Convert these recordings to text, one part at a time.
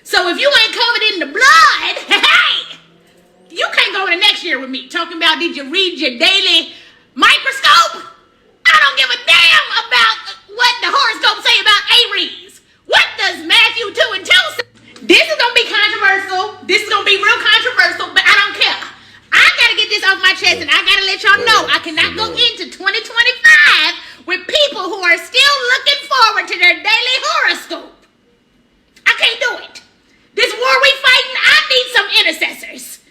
So if you ain't covered in the blood, hey, you can't go to next year with me. Talking about did you read your daily microscope? I don't give a damn about what the horoscope say about Aries. What does Matthew 2 and 2 say? This is gonna be controversial. This is gonna be real controversial, but I don't care. I gotta get this off my chest, and I gotta let y'all know I cannot go into 2025 with people who are still looking forward to their daily horoscope. I can't do it. This war we fighting, I need some intercessors.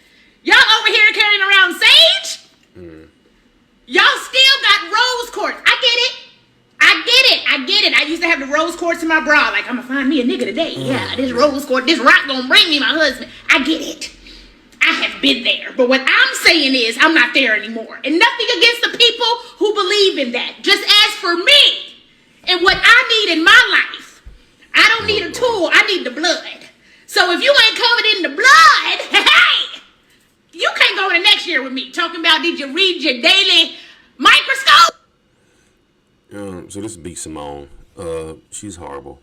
Y'all over here carrying around sage? Y'all still got rose quartz. I get it. I used to have the rose quartz in my bra. Like, I'm gonna find me a nigga today. Yeah, this rose quartz, this rock gonna bring me my husband. I get it. I have been there. But what I'm saying is, I'm not there anymore. And nothing against the people who believe in that. Just as for me and what I need in my life, I don't need a tool. I need the blood. So if you ain't covered in the blood, hey, you can't go to next year with me. Talking about did you read your daily microscope? So this is Big Simone. She's horrible.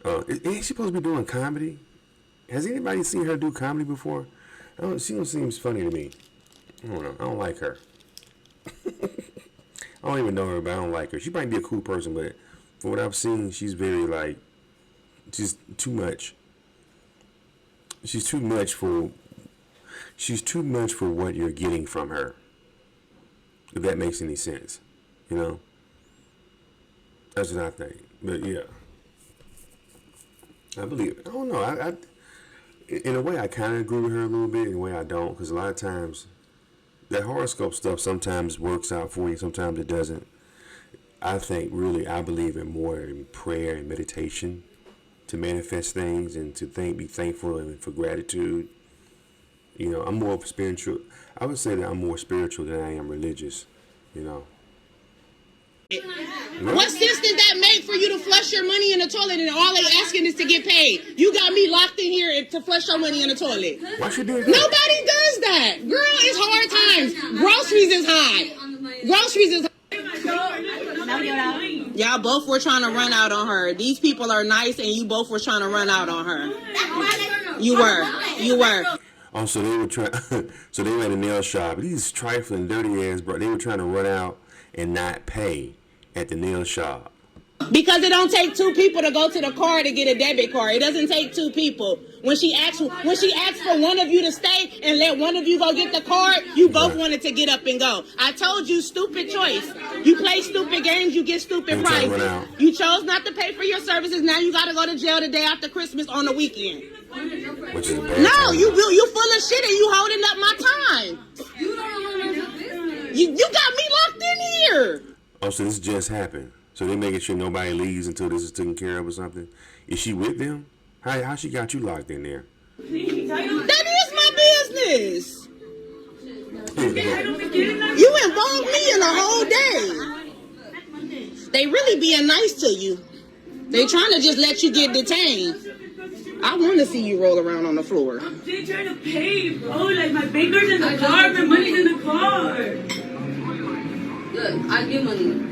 Ain't she supposed to be doing comedy? Has anybody seen her do comedy before? She don't seem funny to me. I don't know. I don't like her. I don't even know her, but I don't like her. She might be a cool person, but from what I've seen, she's very she's too much. She's too much for what you're getting from her. If that makes any sense, you know. That's what I think. But yeah, I believe it. I don't know. I in a way, I kind of agree with her a little bit. In a way, I don't, because a lot of times that horoscope stuff sometimes works out for you, sometimes it doesn't. I believe in more in prayer and meditation to manifest things and to be thankful and for gratitude. You know, I'm more spiritual. I would say that I'm more spiritual than I am religious, you know. What sense did that make for you to flush your money in the toilet and all they asking is to get paid? You got me locked in here to flush your money in the toilet. Why should do that? Nobody does that. Girl, it's hard times. Groceries is high. Groceries is high. Y'all both were trying to run out on her. These people are nice and you both were trying to run out on her. You were. Oh, so they were so they were at a nail shop. These trifling, dirty ass bro. They were trying to run out and not pay at the nail shop. Because it don't take two people to go to the car to get a debit card. It doesn't take two people. When she asked for one of you to stay and let one of you go get the card, you both wanted to get up and go. I told you, stupid choice. You play stupid games, you get stupid prizes. You chose not to pay for your services. Now you got to go to jail the day after Christmas on the weekend. Which is bad. No, you full of shit and you holding up my time. You got me locked in here. Oh, so this just happened. So they making sure nobody leaves until this is taken care of or something. Is she with them? How she got you locked in there? That is my business. You involved me in the whole day. They really being nice to you. They trying to just let you get detained. I want to see you roll around on the floor. They trying to pay, bro. Like, my banker's in the car, my money's in the car. Look, I'll give money.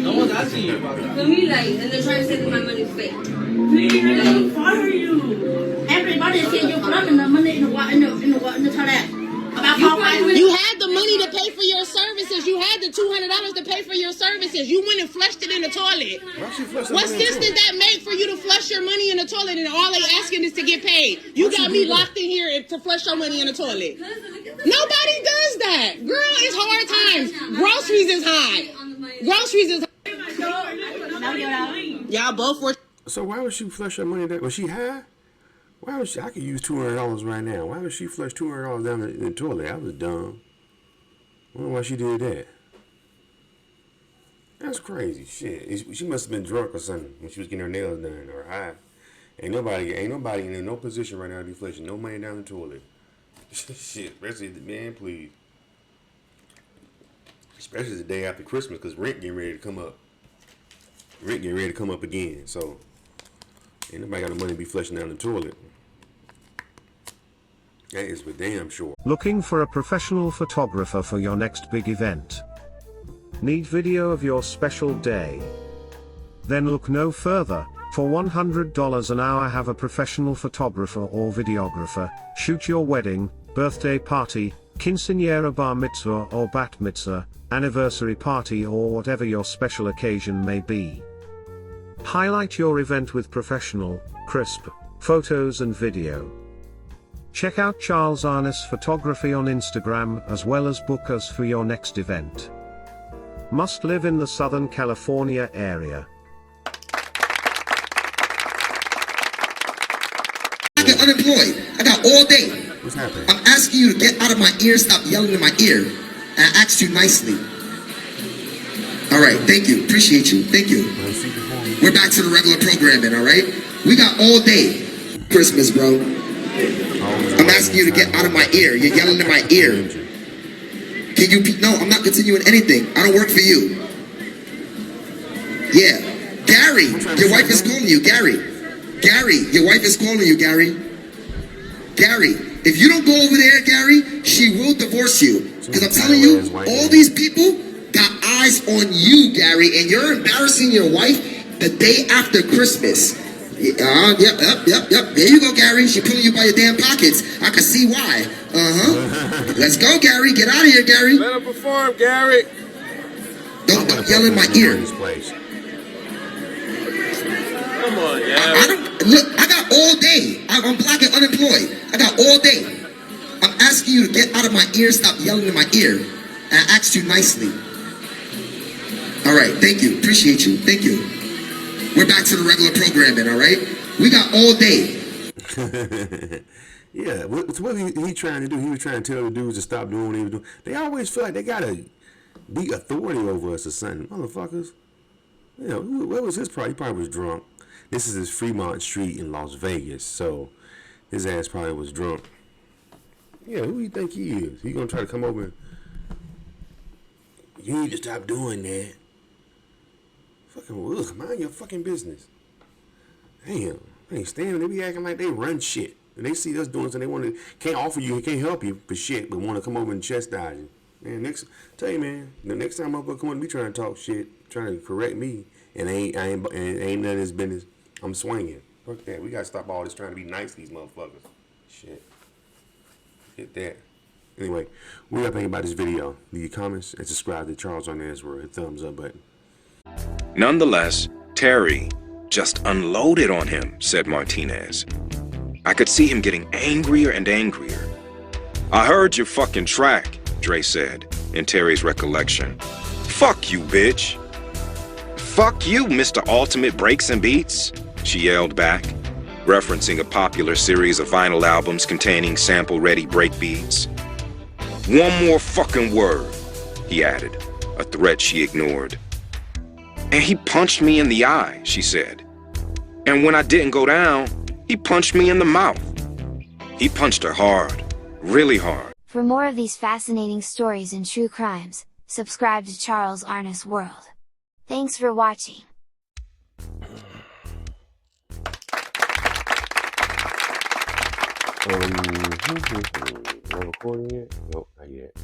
No one's asking you about that. For me, and they're trying to say that my money's fake. Please, I'm gonna fire you. Everybody said you're putting the money in the toilet. You had the money to pay for your services. You had the $200 to pay for your services. You went and flushed it in the toilet. What sense did that make for you to flush your money in the toilet and all they asking is to get paid? You got me locked in here to flush your money in the toilet. Nobody does that. Girl, it's hard times. Groceries is high. Groceries is high. Y'all both were. So why would she flush her money? Was she high? Why would she? I could use $200 right now. Why would she flush $200 down the toilet? I was dumb. I wonder why she did that. That's crazy. Shit. She must have been drunk or something when she was getting her nails done or high. Ain't nobody in no position right now to be flushing no money down the toilet. Shit. Man, please. Especially the day after Christmas, because rent getting ready to come up. Rent getting ready to come up again. So ain't nobody got the money to be flushing down the toilet. That is for damn sure. Looking for a professional photographer for your next big event? Need video of your special day? Then look no further. For $100 an hour, have a professional photographer or videographer shoot your wedding, birthday party, quinceañera, bar mitzvah or bat mitzvah, anniversary party, or whatever your special occasion may be. Highlight your event with professional, crisp photos and video. Check out Charles Arness Photography on Instagram, as well as book us for your next event. Must live in the Southern California area. I get unemployed. I got all day. What's happening? I'm asking you to get out of my ear, stop yelling in my ear. And I asked you nicely. All right, thank you. Appreciate you. Thank you. We're back to the regular programming, all right? We got all day. Christmas, bro. I'm asking you to get out of my ear. You're yelling in my ear. Can you... No, I'm not continuing anything. I don't work for you. Yeah. Gary, your wife is calling you. Gary, your wife is calling you, Gary. Gary, if you don't go over there, Gary, she will divorce you. Because I'm telling you, all these people got eyes on you, Gary, and you're embarrassing your wife the day after Christmas. Yep. There you go, Gary. She pulling you by your damn pockets. I can see why. Let's go, Gary. Get out of here, Gary. Let her perform, Gary. Don't yell in my ear. Come on, Gary. I don't look. I got all day. I'm black and unemployed. I got all day. I'm asking you to get out of my ear. Stop yelling in my ear. And I asked you nicely. All right. Thank you. Appreciate you. Thank you. We're back to the regular programming. All right. We got all day. Yeah. What he trying to do? He was trying to tell the dudes to stop doing what he was doing. They always feel like they gotta be authority over us or something, motherfuckers. You know, what was his problem? He probably was drunk. This is his Fremont Street in Las Vegas, so his ass probably was drunk. Yeah, who do you think he is? He gonna try to come over and, you need to stop doing that. Fucking, ugh, mind your fucking business. Damn, they ain't standing. They be acting like they run shit. And they see us doing something, they want to, can't offer you, can't help you for shit, but want to come over and chastise you. Man, tell you, man, the next time I'm gonna come on, be trying to talk shit, trying to correct me, and ain't none of his business. I'm swinging. Fuck that. We gotta stop all this trying to be nice to these motherfuckers. Shit. Get that. Anyway, what do y'all think about this video? Leave your comments and subscribe to Charles Arness World. Hit the thumbs up button. Nonetheless, Terry just unloaded on him, said Martinez. I could see him getting angrier and angrier. I heard your fucking track, Dre said, in Terry's recollection. Fuck you, bitch. Fuck you, Mr. Ultimate Breaks and Beats, she yelled back, referencing a popular series of vinyl albums containing sample-ready break beats. One more fucking word, he added, a threat she ignored. And he punched me in the eye, she said. And when I didn't go down, he punched me in the mouth. He punched her hard, really hard. For more of these fascinating stories and true crimes, subscribe to Charles Arness World. Thanks for watching. Not recording yet? Nope, not yet.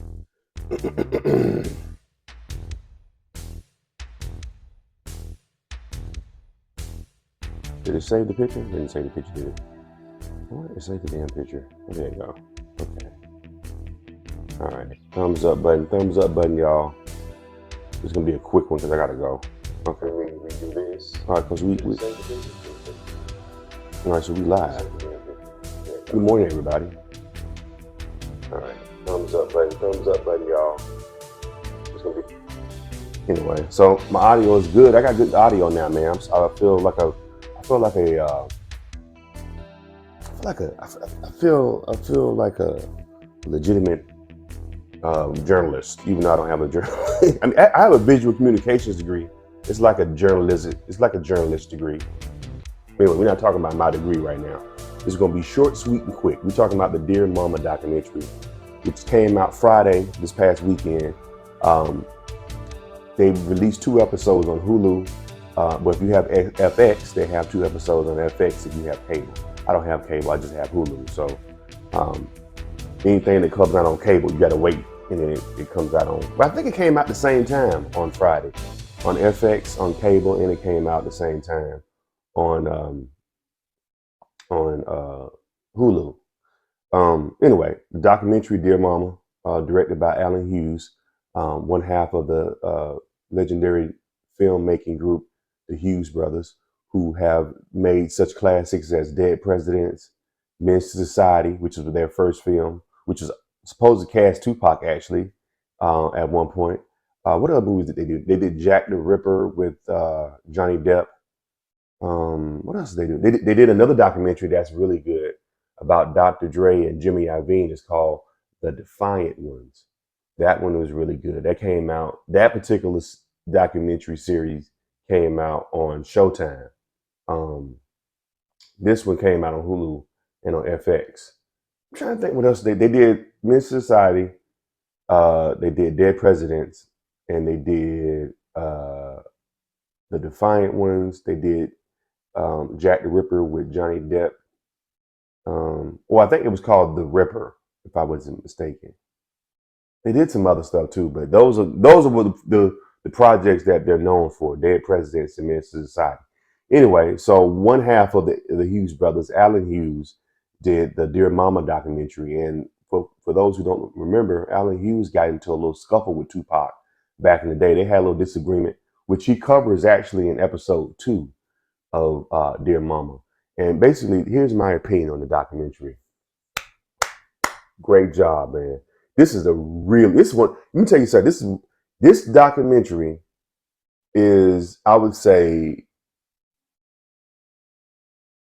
Did it save the picture? Didn't save the picture, did it? What? It saved the damn picture. There you go. Okay. Alright. Thumbs up button, y'all. This is gonna be a quick one because I gotta go. Okay, we do this. Alright, because we alright, so we live. Good morning, everybody. Alright, thumbs up button, y'all. It's gonna be anyway. So my audio is good. I got good audio now, man. I feel like a legitimate journalist, even though I don't have a journal. I mean, I have a visual communications degree. It's like a journalist degree. Anyway, we're not talking about my degree right now. It's gonna be short, sweet, and quick. We're talking about the Dear Mama documentary, which came out Friday this past weekend. They released 2 episodes on Hulu, but if you have FX, they have 2 episodes on FX if you have cable. I don't have cable, I just have Hulu. So anything that comes out on cable, you gotta wait, and then it comes out on, but I think it came out the same time on Friday, on FX, on cable, and it came out the same time on Hulu. Anyway, the documentary Dear Mama, directed by Alan Hughes, one half of the legendary filmmaking group, the Hughes brothers, who have made such classics as Dead Presidents, Men's Society, which was their first film, which was supposed to cast Tupac actually at one point. What other movies did they do? They did Jack the Ripper with Johnny Depp. What else did they do? They did another documentary that's really good about Dr. Dre and Jimmy Iovine. It's called The Defiant Ones. That one was really good. That came out, that particular documentary series came out on Showtime. This one came out on Hulu and on FX. I'm trying to think what else they did. Men's Society, they did Dead Presidents, and they did The Defiant Ones. They did Jack the Ripper with Johnny Depp. Well, I think it was called The Ripper, if I wasn't mistaken. They did some other stuff too, but those are the projects that they're known for: Dead Presidents and Men's Society. Anyway, so one half of the Hughes brothers, Alan Hughes, did the Dear Mama documentary, and for those who don't remember, Alan Hughes got into a little scuffle with Tupac back in the day. They had a little disagreement, which he covers actually in episode 2 of Dear Mama. And basically, here's my opinion on the documentary. Great job, man. This one. Let me tell you something. This documentary is, I would say,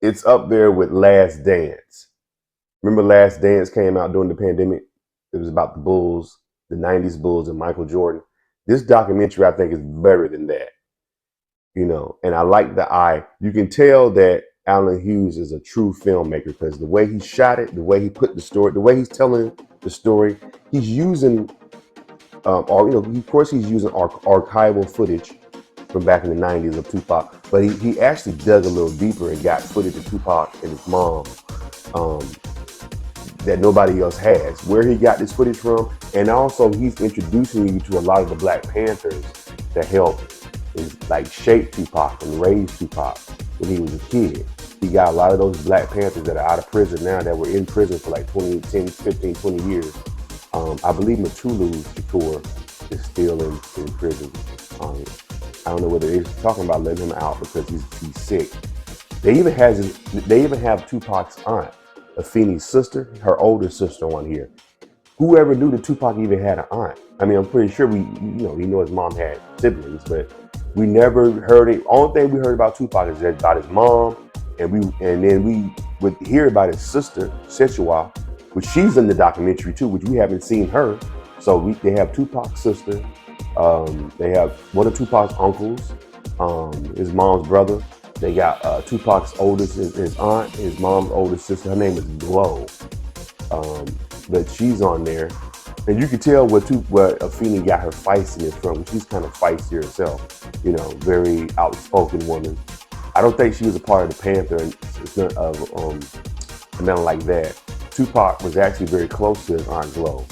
it's up there with Last Dance. Remember Last Dance came out during the pandemic? It was about the Bulls, the 90s Bulls and Michael Jordan. This documentary, I think, is better than that. You know, and I like the eye. You can tell that Alan Hughes is a true filmmaker because the way he shot it, the way he put the story, the way he's telling the story, he's using, of course he's using archival footage from back in the 90s of Tupac, but he actually dug a little deeper and got footage of Tupac and his mom that nobody else has. Where he got this footage from, and also he's introducing you to a lot of the Black Panthers that helped shape Tupac and raise Tupac when he was a kid. He got a lot of those Black Panthers that are out of prison now, that were in prison for like 10, 15, 20 years. I believe Matulu Shakur is still in prison. I don't know whether they're talking about letting him out because he's sick. They even have Tupac's aunt, Afeni's sister, her older sister on here. Whoever knew that Tupac even had an aunt? I mean, I'm pretty sure we know his mom had siblings, but we never heard it. Only thing we heard about Tupac is about his mom, and then we would hear about his sister, Sechua, which she's in the documentary too, which we haven't seen her. So they have Tupac's sister. They have one of Tupac's uncles, his mom's brother. They got Tupac's oldest, his aunt, his mom's oldest sister. Her name is Glow, but she's on there, and you can tell where Afeni got her feistiness from. She's kind of feisty herself, very outspoken woman. I don't think she was a part of the Panther, and it's not nothing like that. Tupac was actually very close to his Aunt Glow,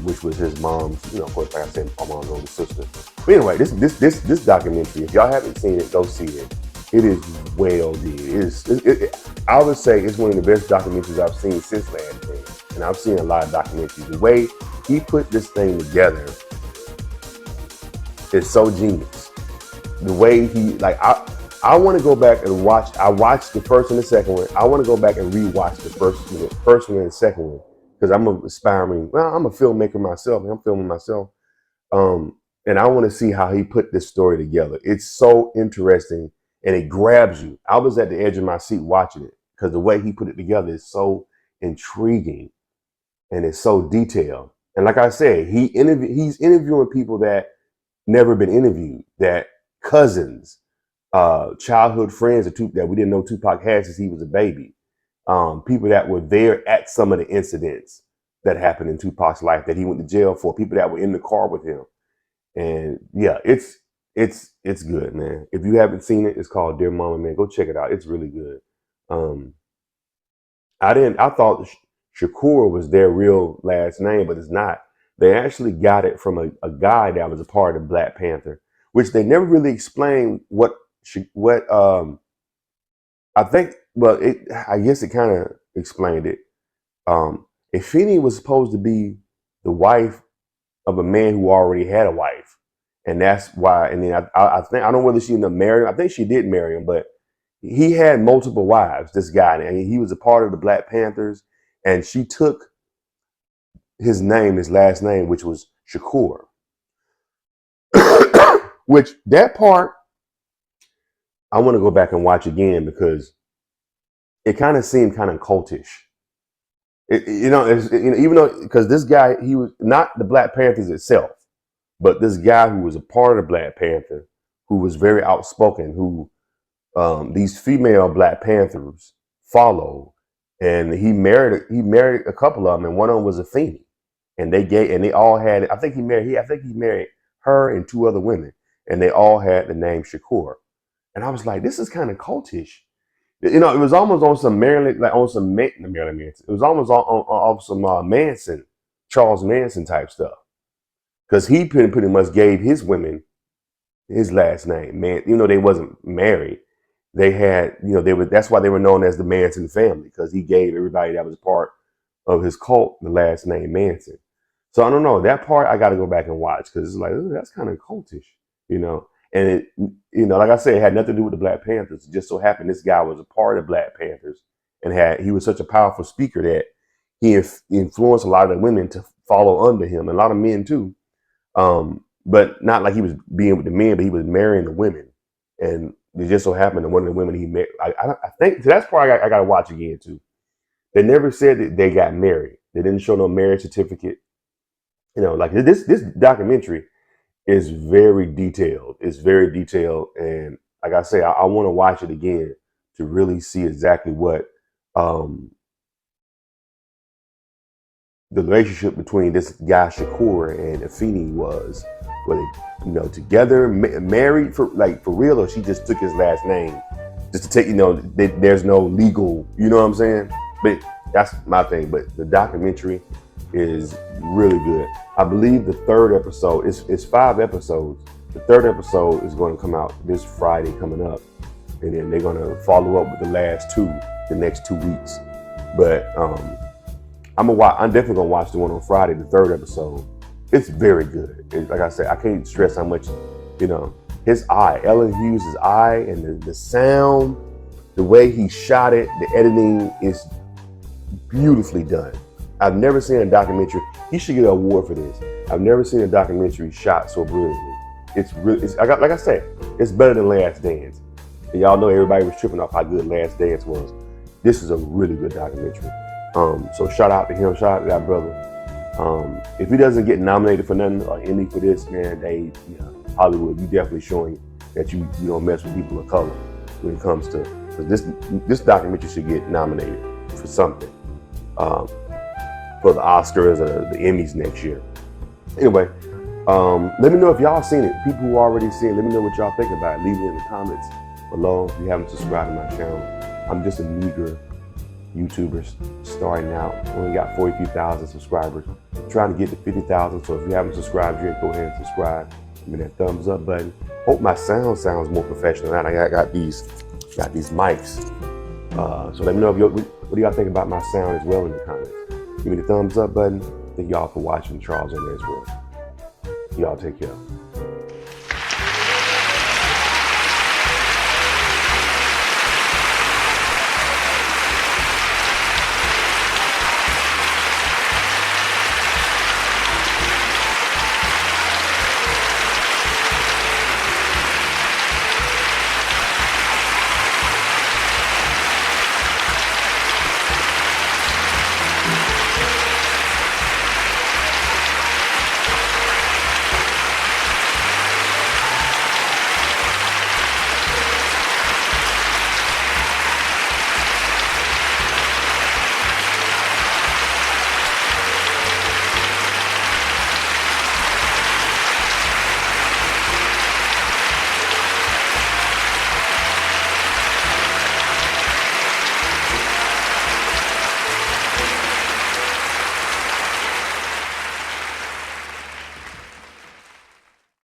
which was his mom's, of course, like I said, my mom's older sister. But anyway, this documentary, if y'all haven't seen it, go see it. It is well did. I would say it's one of the best documentaries I've seen since Last Dance. And I've seen a lot of documentaries. The way he put this thing together is so genius. The way I want to go back and watch. I watched the first and the second one. I want to go back and rewatch the first one and the second one, because I'm I'm a filmmaker myself. I'm filming myself. And I want to see how he put this story together. It's so interesting, and it grabs you. I was at the edge of my seat watching it because the way he put it together is so intriguing, and it's so detailed. And like I said, he's interviewing people that never been interviewed, that cousins, childhood friends that we didn't know Tupac had since he was a baby, people that were there at some of the incidents that happened in Tupac's life that he went to jail for, people that were in the car with him. And yeah, it's good, man. If you haven't seen it, it's called Dear Mama, man. Go check it out. It's really good. I thought Shakur was their real last name, but it's not. They actually got it from a guy that was a part of Black Panther, which they never really explained what I think, well, I guess it kind of explained it. Afeni was supposed to be the wife of a man who already had a wife, and that's why. And then I think, I don't know whether she ended up marrying. I think she did marry him, but he had multiple wives. This guy, and he was a part of the Black Panthers, and she took his last name, which was Shakur. Which that part, I want to go back and watch again because it kind of seemed kind of cultish. Even though, because this guy, he was not the Black Panthers itself, but this guy who was a part of the Black Panther, who was very outspoken, who these female Black Panthers followed, and he married a couple of them, and one of them was Afeni, and they all had. I think he married her and two other women, and they all had the name Shakur. And I was like, this is kind of cultish. It was almost on some Marilyn, like on some Marilyn Manson. It was almost on some Manson, Charles Manson type stuff, because he pretty much gave his women his last name. Man, they wasn't married. They had, that's why they were known as the Manson family, because he gave everybody that was part of his cult the last name Manson. So I don't know, that part I got to go back and watch, because it's like, that's kind of cultish, And it, like I said, it had nothing to do with the Black Panthers. It just so happened this guy was a part of Black Panthers, and he was such a powerful speaker that he influenced a lot of the women to follow under him, and a lot of men too. But not like he was being with the men, but he was marrying the women. And it just so happened that one of the women he met, I think, so that's part I got to watch again too. They never said that they got married. They didn't show no marriage certificate. Like this documentary is very detailed. It's very detailed. And like I say, I want to watch it again to really see exactly what the relationship between this guy Shakur and Afeni was. Were they, together, married for real, or she just took his last name just to take, there's no legal, you know what I'm saying? But that's my thing. But the documentary is really good. I believe the third episode is 5 episodes. The third episode is going to come out this Friday coming up, and then they're going to follow up with the last 2 the next 2 weeks. But I'm definitely gonna watch the one on Friday, the third episode. It's very good. Like I said, I can't stress how much, his eye, Ellen Hughes' eye, and the sound, the way he shot it, the editing is beautifully done. I've never seen a documentary. He should get an award for this. I've never seen a documentary shot so brilliantly. It's really, like I said, it's better than Last Dance. And y'all know everybody was tripping off how good Last Dance was. This is a really good documentary. So shout out to him, shout out to that brother. If he doesn't get nominated for nothing or anything for this, man, Hollywood, you definitely showing that you don't mess with people of color when it comes to, because this documentary should get nominated for something. For the Oscars or the Emmys next year. Anyway, let me know if y'all seen it. People who already seen it, let me know what y'all think about it. Leave it in the comments below if you haven't subscribed to my channel. I'm just a meager YouTuber starting out. Only got 42,000 subscribers. I'm trying to get to 50,000, so if you haven't subscribed yet, go ahead and subscribe. Give me that thumbs up button. Hope my sound sounds more professional now. I got these mics. So let me know what do y'all think about my sound as well in the comments. Give me the thumbs up button. Thank y'all for watching. Charles on there as well. Y'all take care.